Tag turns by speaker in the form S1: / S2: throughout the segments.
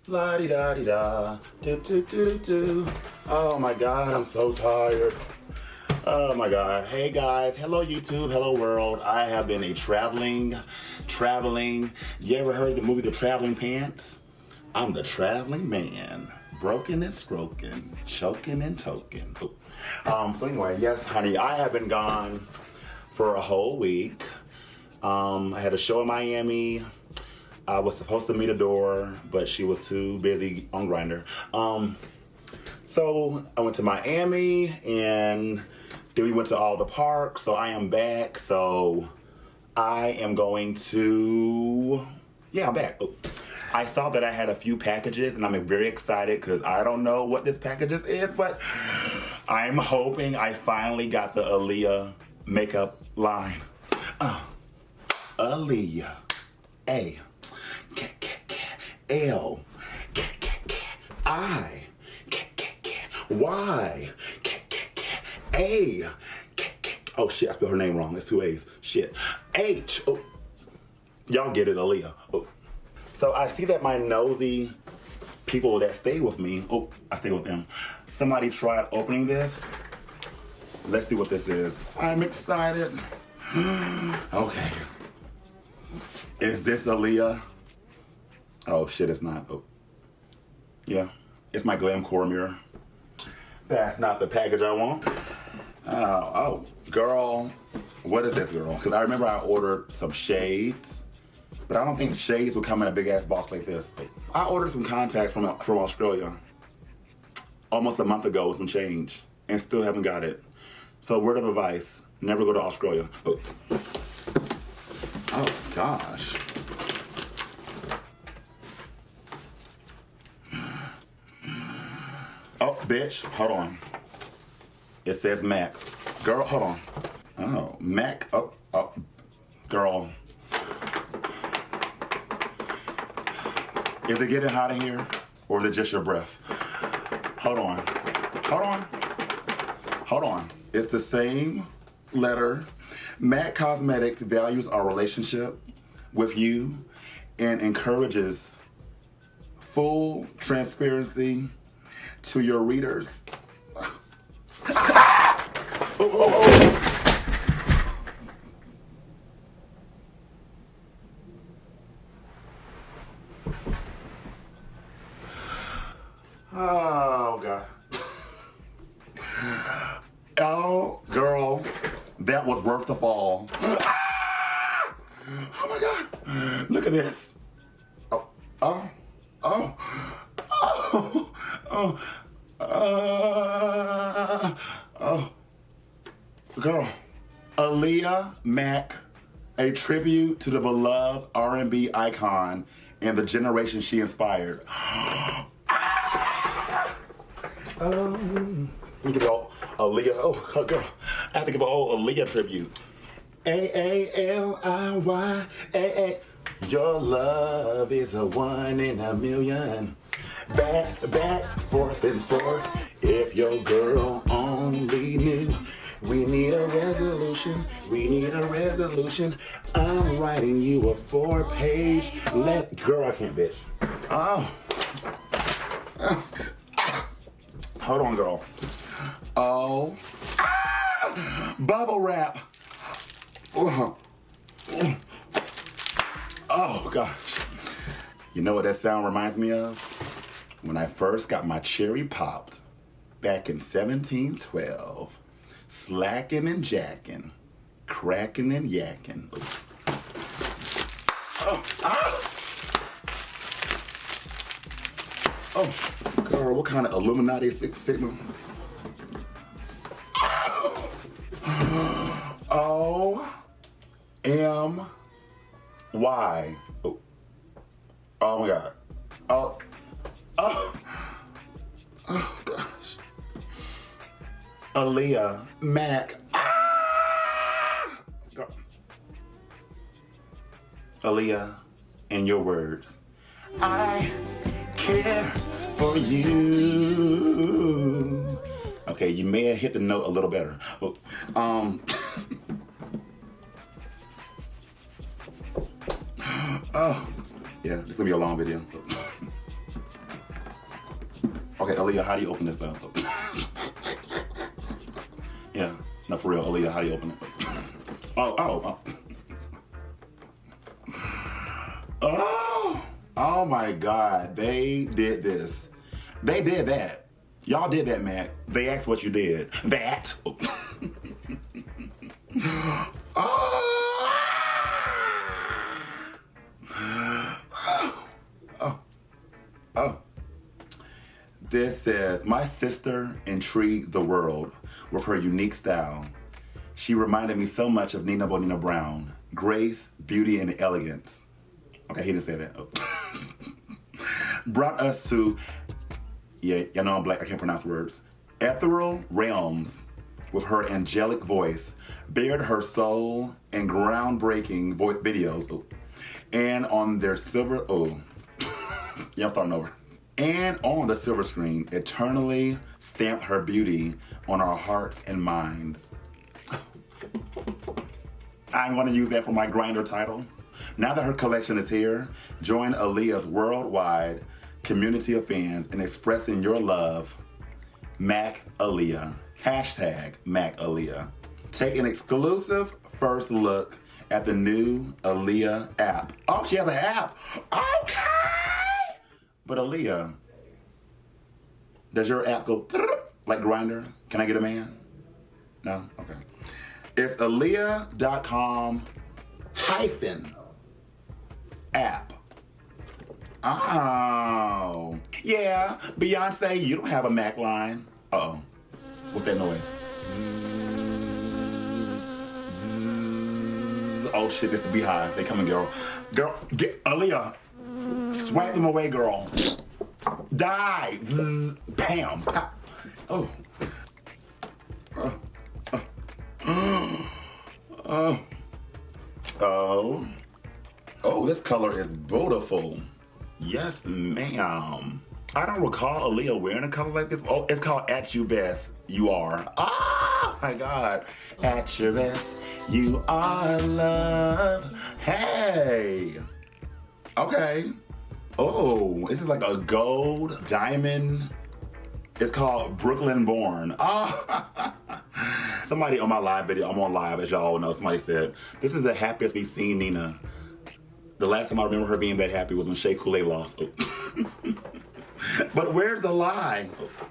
S1: La di da di da. Do do do do do. Oh my God, I'm so tired. Oh my God. Hey guys. Hello YouTube. Hello world. I have been a traveling. You ever heard the movie The Traveling Pants? I'm the traveling man. Broken and stroking. Choking and toking. So anyway, yes, honey, I have been gone for a whole week. I had a show in Miami. I was supposed to meet Adore, but she was too busy on Grindr. So I went to Miami, and then we went to all the parks. So I am back. So I am going to, I'm back. I saw that I had a few packages, and I'm very excited because I don't know what this packages is, but I'm hoping I finally got the Aaliyah makeup line. Aaliyah, A, K, K, K, L, K, K, K, I, K, K, K, Y, K, K, K, A, K, K, oh shit, I spelled her name wrong, it's 2 A's, shit, H, oh, y'all get it, Aaliyah, oh. So I see that my nosy people that stay with me, I stay with them, somebody tried opening this. Let's see what this is. I'm excited. Okay. Is this Aaliyah? Oh shit, it's not. Oh. Yeah, it's my Glamcore mirror. That's not the package I want. Oh, girl, what is this, girl? Because I remember I ordered some shades, but I don't think shades would come in a big ass box like this. I ordered some contacts from Australia almost a month ago with some change, and still haven't got it. So word of advice, never go to Australia. Oh gosh. Oh, bitch, hold on. It says MAC. Girl, hold on. Oh, MAC, oh, girl. Is it getting hot in here, or is it just your breath? Hold on. It's the same letter. MAC Cosmetics values our relationship with you and encourages full transparency to your readers. Oh, God. Oh, girl, that was worth the fall. Oh, my God. Look at this. Oh. Girl, Aaliyah Mack, a tribute to the beloved R&B icon and the generation she inspired. Let me give y'all Aaliyah. Oh, girl, I have to give a whole Aaliyah tribute. A-A-L-I-Y-A-A. Your love is a 1 in a million. Back, forth and forth. If your girl only knew. We need a resolution. I'm writing you a 4-page. Girl, I can't, bitch. Hold on, girl. Bubble wrap. Oh, gosh. You know what that sound reminds me of? When I first got my cherry popped back in 1712. Slacking and jacking. Cracking and yakking. Oh, girl, what kind of Illuminati signal? O-M-Y. Oh my God. Oh gosh. Aaliyah Mack. Aaliyah, in your words, I care for you. Okay, you may have hit the note a little better. Oh, yeah, this is gonna be a long video. Okay, Aaliyah, how do you open this though? Yeah, no, for real, Aaliyah, how do you open it? Oh my God, they did this. They did that. Y'all did that, man. They asked what you did. That. This says, my sister intrigued the world with her unique style. She reminded me so much of Nina Bonina Brown. Grace, beauty, and elegance. Okay, he didn't say that. Oh. Brought us to, yeah, you know I'm black, I can't pronounce words. Ethereal realms with her angelic voice, bared her soul in groundbreaking videos. Oh. And on their silver, yeah, I'm starting over. And on the silver screen, eternally stamped her beauty on our hearts and minds. I'm gonna use that for my Grindr title. Now that her collection is here, join Aaliyah's worldwide community of fans in expressing your love. Mac Aaliyah. Hashtag Mac Aaliyah. Take an exclusive first look at the new Aaliyah app. Oh, she has an app. Okay. But Aaliyah, does your app go like Grindr? Can I get a man? No? Okay. It's Aaliyah.com-app. Oh. Yeah, Beyonce, you don't have a Mac line. Uh-oh. What's that noise? Oh shit, it's the Beehive. They coming, girl. Girl, get Aaliyah. Swipe them away, girl. Die. Bam. Oh. Oh, this color is beautiful. Yes, ma'am. I don't recall Aaliyah wearing a color like this. Oh, it's called At You Best, You Are. Oh my God. At your best, you are love. Hey. Okay. Oh, this is like a gold diamond. It's called Brooklyn Born. Oh. Somebody on my live video, I'm on live as y'all know, somebody said, this is the happiest we've seen Nina. The last time I remember her being that happy was when Shea Coulee lost. Oh. But where's the lie?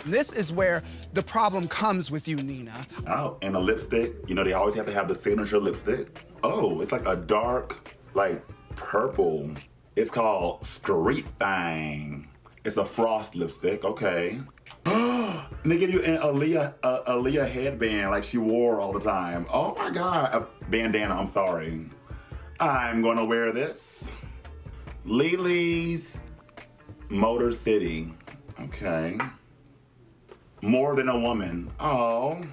S2: This is where the problem comes with you, Nina.
S1: Oh, and a lipstick. You know, they always have to have the signature lipstick. Oh, it's like a dark, like purple. It's called Street Thing. It's a frost lipstick, okay. And they give you an Aaliyah headband like she wore all the time. Oh my God, a bandana, I'm sorry. I'm gonna wear this. Lily's Motor City, okay. More Than a Woman, oh.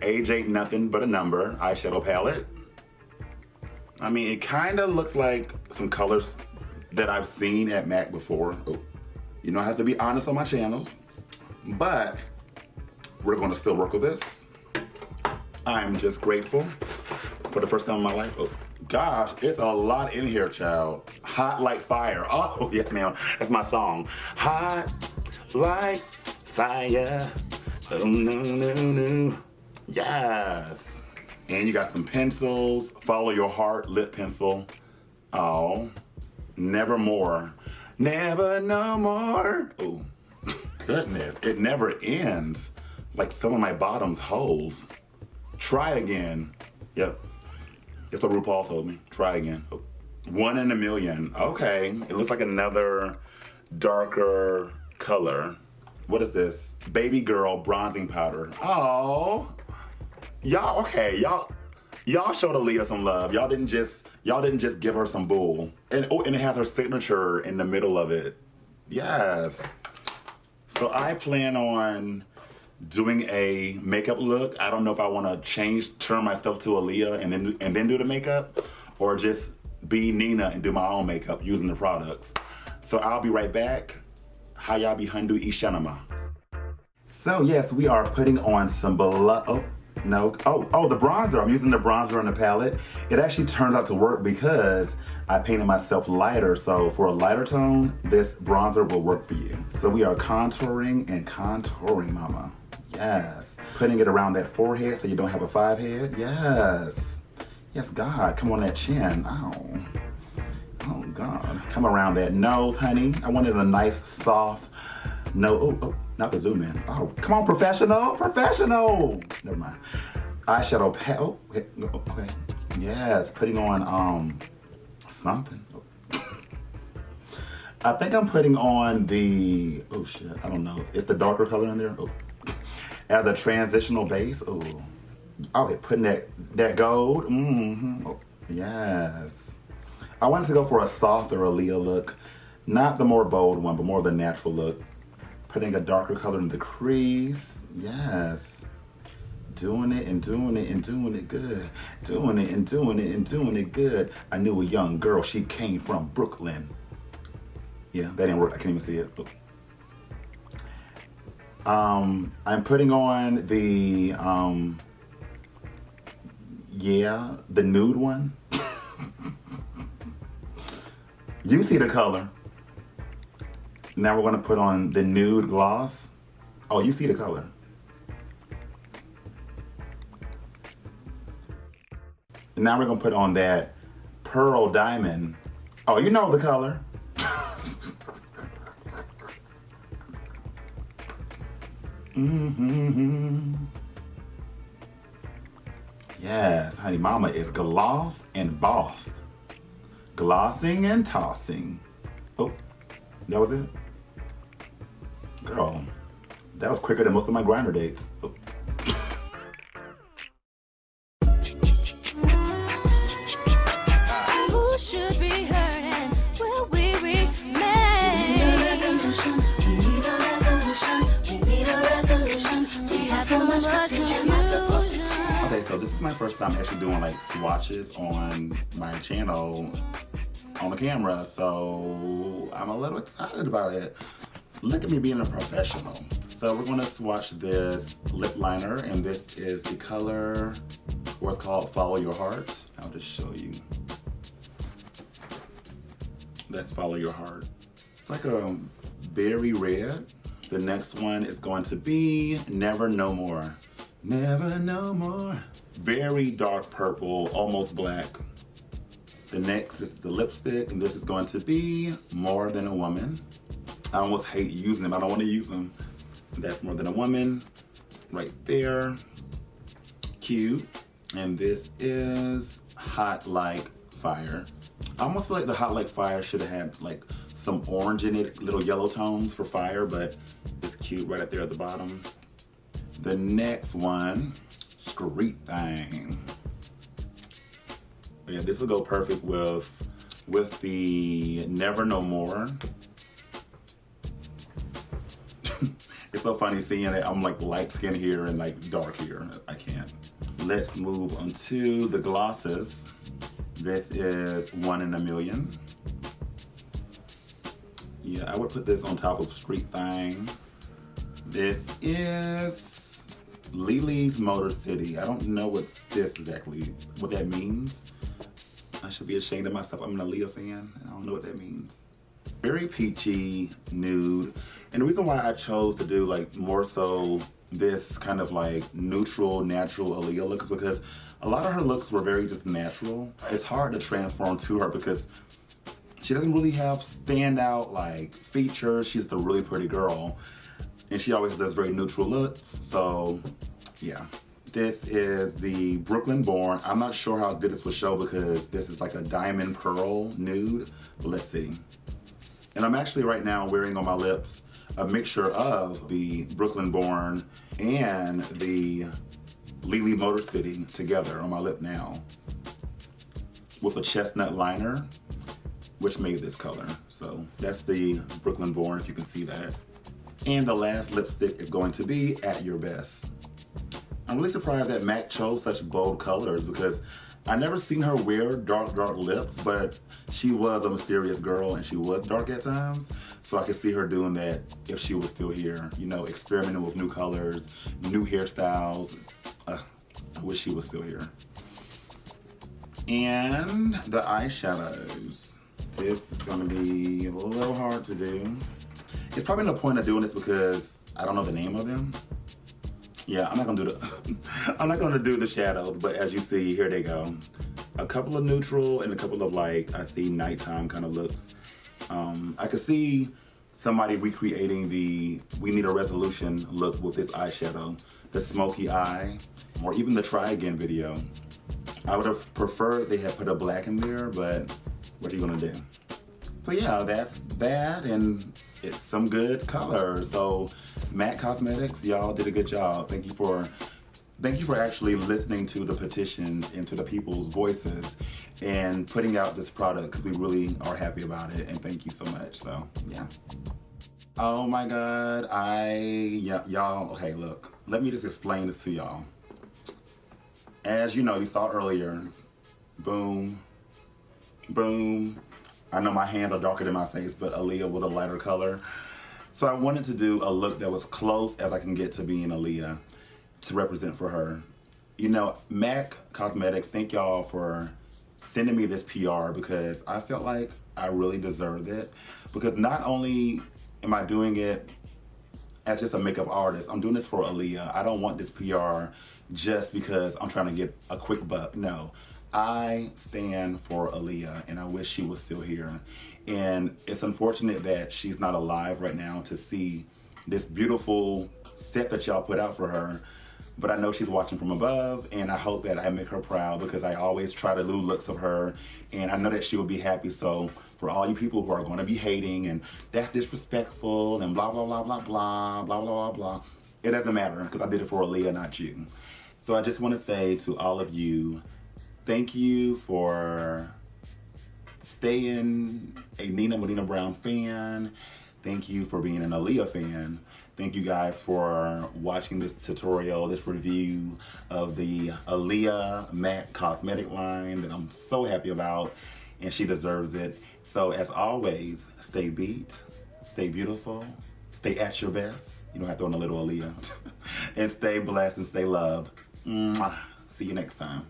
S1: Age ain't nothing but a number, eyeshadow palette. I mean, it kind of looks like some colors that I've seen at MAC before. Oh, you know, I have to be honest on my channels, but we're gonna still work with this. I'm just grateful for the first time in my life. Oh, gosh, it's a lot in here, child. Hot Like Fire. Oh, yes, ma'am. That's my song. Hot like fire. Oh, no, no, no. Yes. And you got some pencils. Follow Your Heart lip pencil. Oh. Nevermore. Never no more. Oh, goodness. It never ends. Like some of my bottom's holes. Try again. Yep. That's what RuPaul told me. Try again. Oh. 1 in a million. Okay. It looks like another darker color. What is this? Baby Girl bronzing powder. Oh. Y'all, okay. Y'all showed Aaliyah some love. Y'all didn't just give her some bull. And oh, and it has her signature in the middle of it. Yes. So I plan on doing a makeup look. I don't know if I want to turn myself to Aaliyah and then do the makeup, or just be Nina and do my own makeup using the products. So I'll be right back. Hayabi Hundu Ishanama. So yes, we are putting on some blush. Oh, No. Oh, the bronzer. I'm using the bronzer on the palette. It actually turns out to work because I painted myself lighter. So for a lighter tone, this bronzer will work for you. So we are contouring and contouring, mama. Yes. Putting it around that forehead so you don't have a 5 head. Yes. Yes, God. Come on that chin. Ow. Oh, God. Come around that nose, honey. I wanted a nice, soft nose. Oh, not the zoom in. Oh, come on, professional. Professional. Never mind. Eyeshadow palette. Oh, okay. Yes. Putting on, something. I think I'm putting on the, oh shit, I don't know. It's the darker color in there. Oh. As a transitional base. Oh. Okay, putting that gold. Mm-hmm. Oh, yes. I wanted to go for a softer Aaliyah look. Not the more bold one, but more the natural look. Putting a darker color in the crease. Yes. Doing it and doing it and doing it good. Doing it and doing it and doing it good. I knew a young girl. She came from Brooklyn. Yeah, that didn't work. I can't even see it. Oh. I'm putting on the, the nude one. You see the color. Now we're gonna put on the Nude Gloss. Oh, you see the color. And now we're gonna put on that Pearl Diamond. Oh, you know the color. Mm-hmm. Yes, honey, mama is glossed and bossed. Glossing and tossing. Oh, that was it? Girl, that was quicker than most of my grinder dates. Oh.
S3: Who should be heard and will we remain? We need a resolution. We need a resolution. We need a resolution. We have so much confusion. Not supposed to change.
S1: Okay, so this is my first time actually doing like swatches on my channel on the camera, so I'm a little excited about it. Look at me being a professional. So we're gonna swatch this lip liner, and this is the color, what's called Follow Your Heart. I'll just show you. That's Follow Your Heart. It's like a berry red. The next one is going to be Never No More. Never No More. Very dark purple, almost black. The next is the lipstick, and this is going to be More Than a Woman. I almost hate using them. I don't want to use them. That's More Than a Woman, right there. Cute. And this is Hot Like Fire. I almost feel like the Hot Like Fire should have had like some orange in it, little yellow tones for fire, but it's cute right up there at the bottom. The next one, Street Thing. Yeah, this would go perfect with the Never No More. It's so funny seeing it. I'm like light skin here and like dark here. I can't. Let's move on to the glosses. This is One in a Million. Yeah, I would put this on top of Street Thing. This is Lily's Motor City. I don't know what that means. I should be ashamed of myself. I'm an Aaliyah fan, and I don't know what that means. Very peachy, nude. And the reason why I chose to do like more so this kind of like neutral, natural Aaliyah look is because a lot of her looks were very just natural. It's hard to transform to her because she doesn't really have standout like features. She's the really pretty girl, and she always does very neutral looks. So yeah, this is the Brooklyn Born. I'm not sure how good this will show because this is like a diamond pearl nude, but let's see. And I'm actually right now wearing on my lips a mixture of the Brooklyn Born and the Lily Motor City together on my lip now with a chestnut liner, which made this color. So that's the Brooklyn Born, if you can see that. And the last lipstick is going to be At Your Best. I'm really surprised that MAC chose such bold colors because I never seen her wear dark lips, but she was a mysterious girl and she was dark at times. So I could see her doing that if she was still here, you know, experimenting with new colors, new hairstyles. I wish she was still here. And the eyeshadows. This is gonna be a little hard to do. It's probably no point of doing this because I don't know the name of them. Yeah, I'm not gonna do the I'm not gonna do the shadows, but as you see, here they go. A couple of neutral and a couple of like, I see nighttime kind of looks. I could see somebody recreating the We Need a Resolution look with this eyeshadow. The smoky eye, or even the Try Again video. I would have preferred they had put a black in there, but what are you gonna do? So yeah, that's that, and it's some good color. So MAC Cosmetics, y'all did a good job. Thank you for actually listening to the petitions and to the people's voices and putting out this product, because we really are happy about it, and thank you so much. So yeah. Oh my God, y'all, okay, look, let me just explain this to y'all. As you know, you saw earlier, boom, boom. I know my hands are darker than my face, but Aaliyah was a lighter color. So I wanted to do a look that was close as I can get to being Aaliyah to represent for her. You know, MAC Cosmetics, thank y'all for sending me this PR, because I felt like I really deserved it. Because not only am I doing it as just a makeup artist, I'm doing this for Aaliyah. I don't want this PR just because I'm trying to get a quick buck. No, I stand for Aaliyah, and I wish she was still here. And it's unfortunate that she's not alive right now to see this beautiful set that y'all put out for her. But I know she's watching from above, and I hope that I make her proud, because I always try to do looks of her, and I know that she will be happy. So for all you people who are going to be hating and that's disrespectful and blah, blah, blah, blah, blah, blah, blah, blah, it doesn't matter, because I did it for Aaliyah, not you. So I just want to say to all of you, thank you for staying a Nina Medina Brown fan. Thank you for being an Aaliyah fan. Thank you guys for watching this tutorial, this review of the Aaliyah MAC cosmetic line that I'm so happy about, and she deserves it. So as always, stay beat, stay beautiful, stay at your best. You don't have to own a little Aaliyah. And stay blessed and stay loved. Mwah. See you next time.